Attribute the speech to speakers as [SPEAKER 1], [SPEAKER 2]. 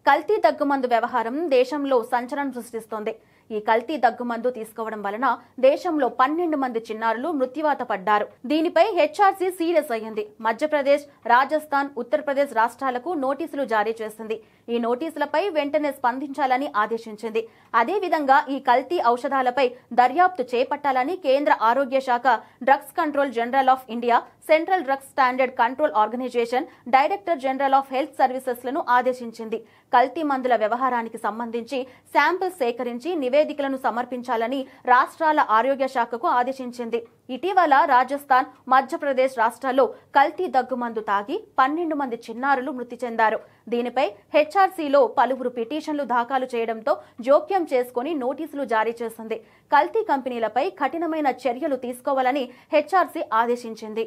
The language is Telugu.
[SPEAKER 1] కల్తీ దగ్గుమందు వ్యవహారం దేశంలో సంచలనం సృష్టిస్తోంది. ఈ కల్తీ దగ్గుమందు తీసుకోవడం వలన దేశంలో 12 మంది చిన్నారులు మృత్యువాత పడ్డారు. దీనిపై హెచ్ఆర్సీ సీరియస్ అయ్యింది. మధ్యప్రదేశ్, రాజస్థాన్, ఉత్తరప్రదేశ్ రాష్ట్రాలకు నోటీసులు జారీ చేసింది. ఈ నోటీసులపై వెంటనే స్పందించాలని ఆదేశించింది. అదేవిధంగా ఈ కల్తీ ఔషధాలపై దర్యాప్తు చేపట్టాలని కేంద్ర ఆరోగ్య శాఖ, drugs control general of India, central drugs standard control organisation, director general of health services లను ఆదేశించింది. కల్తీ మందుల వ్యవహారానికి సంబంధించి శాంపిల్స్ సేకరించి నివేదికలను సమర్పించాలని రాష్ట్రాల ఆరోగ్య శాఖకు ఆదేశించింది. ఇటీవల రాజస్థాన్, మధ్యప్రదేశ్ రాష్ట్రాల్లో కల్తీ దగ్గుమందు తాగి 12 మంది చిన్నారులు మృతి చెందారు. దీనిపై హెచ్ఆర్సీలో పలువురు పిటిషన్లు దాఖలు చేయడంతో జోక్యం చేసుకుని నోటీసులు జారీ చేసింది. కల్తీ కంపెనీలపై కఠినమైన చర్యలు తీసుకోవాలని హెచ్ఆర్సీ ఆదేశించింది.